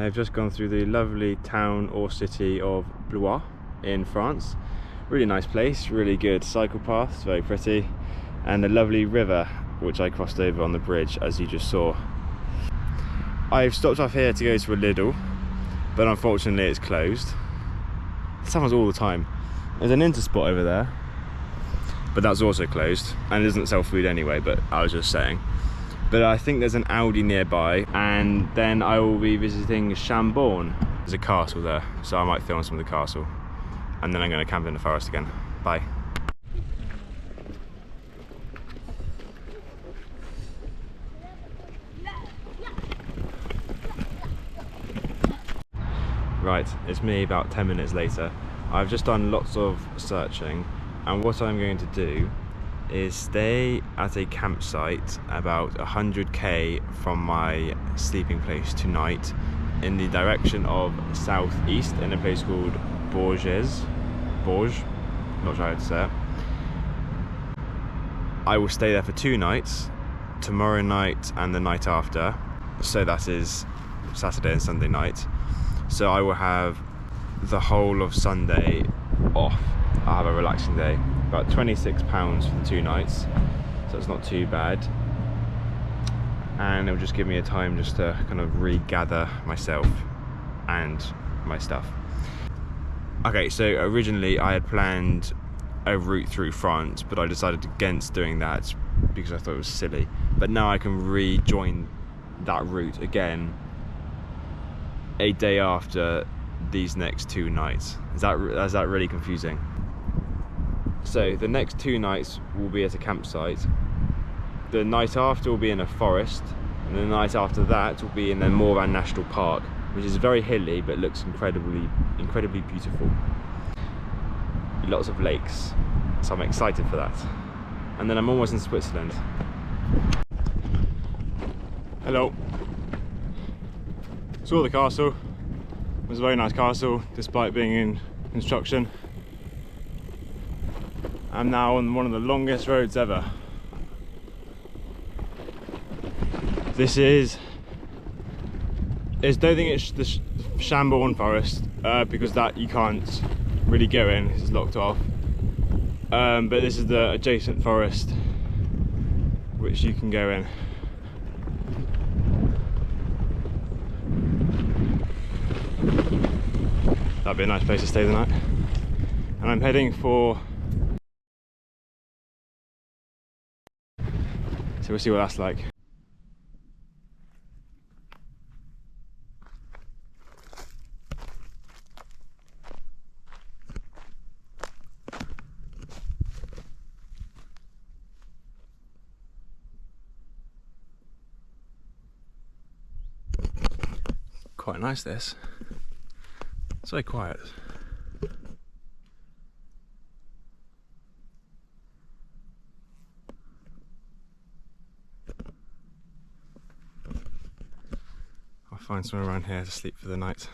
I have just gone through the lovely town or city of Blois in France. Really nice place, really good cycle paths, very pretty, and a lovely river which I crossed over on the bridge, as you just saw. I've stopped off here to go to a Lidl, but unfortunately it's closed. This happens all the time. There's an Interspot over there, but that's also closed, and it doesn't sell food anyway, but I was just saying. But I think there's an Aldi nearby, and then I will be visiting Chambord. There's a castle there, so I might film some of the castle, and then I'm going to camp in the forest again. Bye. Right, it's me about 10 minutes later. I've just done lots of searching, and what I'm going to do is stay at a campsite about 100k from my sleeping place tonight in the direction of southeast in a place called Bourges, not sure how to say it. I will stay there for 2 nights, tomorrow night and the night after, so that is Saturday and Sunday night. So I will have the whole of Sunday off. I'll have a relaxing day. About £26 for the 2 nights, so it's not too bad. And it'll just give me a time just to kind of regather myself and my stuff. Okay, so originally I had planned a route through France, but I decided against doing that because I thought it was silly. But now I can rejoin that route again a day after these next 2 nights. Is that really confusing? So the next 2 nights will be at a campsite. The night after will be in a forest, and the night after that will be in the Morvan National Park, which is very hilly but looks incredibly beautiful. Lots of lakes, so I'm excited for that. And then I'm almost in Switzerland. Hello. Saw the castle. It was a very nice castle despite being in construction. I'm now on one of the longest roads ever. This is, I don't think it's the Chambord forest, because that you can't really go in, it's locked off. But this is the adjacent forest which you can go in. That'd be a nice place to stay the night. And I'm heading for, so we'll see what that's like. Quite nice this. It's very quiet. I'll find somewhere around here to sleep for the night.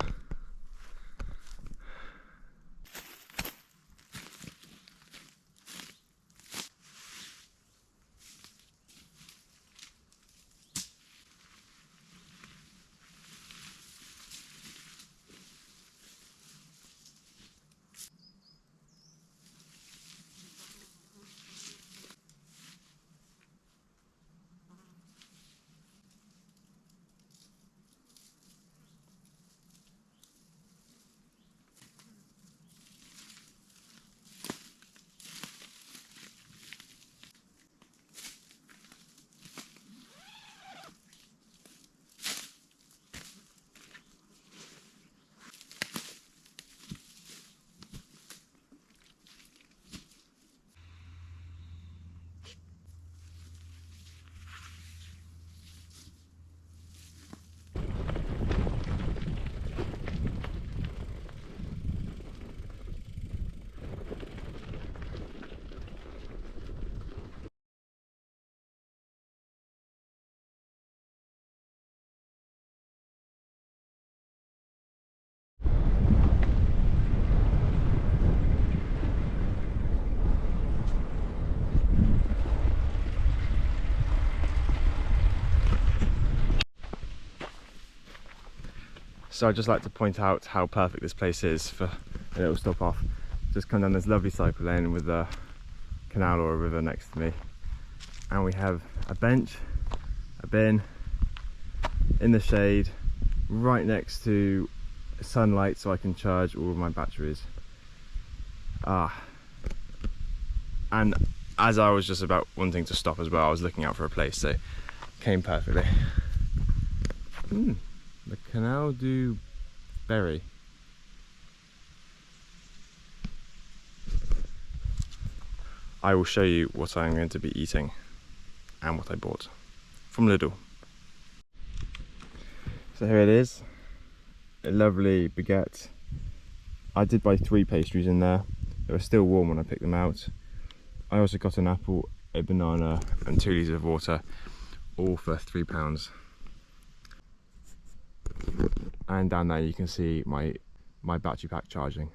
So I'd just like to point out how perfect this place is for a little stop off. Just come down this lovely cycle lane with a canal or a river next to me, and we have a bench, a bin in the shade right next to sunlight so I can charge all of my batteries. And as I was just about wanting to stop as well, I was looking out for a place, so came perfectly. The Canal du Berry. I will show you what I'm going to be eating and what I bought from Lidl. So here it is, a lovely baguette. I did buy 3 pastries in there. They were still warm when I picked them out. I also got an apple, a banana and 2 litres of water, all for £3. And down there you can see my battery pack charging.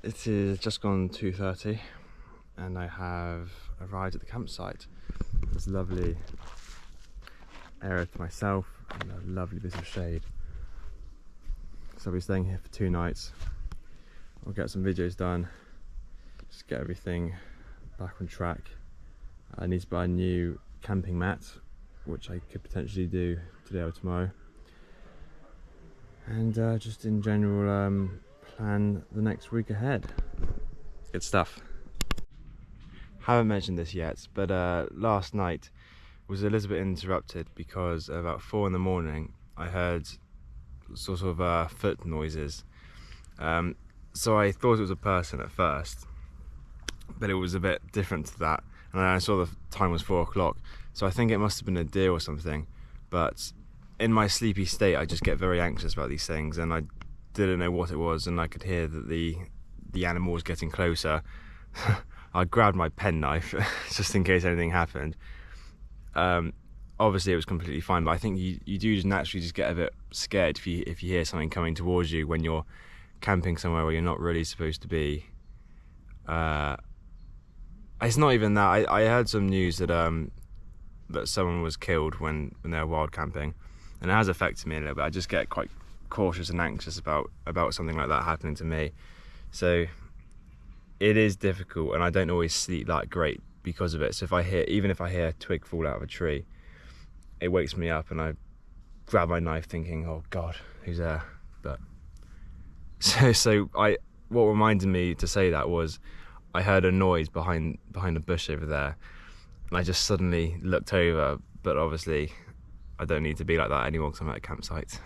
It is just gone 2:30 and I have arrived at the campsite. This lovely area to myself and a lovely bit of shade. So I'll be staying here for 2 nights. I'll get some videos done, just get everything back on track. I need to buy a new camping mat, which I could potentially do today or tomorrow. And just in general, plan the next week ahead. Good stuff. Haven't mentioned this yet, but last night was a little bit interrupted because about 4 in the morning I heard sort of foot noises. So I thought it was a person at first, but it was a bit different to that. And then I saw the time was 4 o'clock, so I think it must have been a deer or something. But in my sleepy state, I just get very anxious about these things, and I didn't know what it was, and I could hear that the animal was getting closer. I grabbed my penknife just in case anything happened. Obviously it was completely fine, but I think you do just naturally just get a bit scared if you hear something coming towards you when you're camping somewhere where you're not really supposed to be. It's not even that. I heard some news that that someone was killed when they were wild camping, and it has affected me a little bit. I just get quite cautious and anxious about something like that happening to me. So it is difficult, and I don't always sleep that great because of it. So even if I hear a twig fall out of a tree, it wakes me up and I grab my knife thinking, oh God, who's there? But what reminded me to say that was I heard a noise behind a bush over there, and I just suddenly looked over, but obviously I don't need to be like that anymore because I'm at a campsite.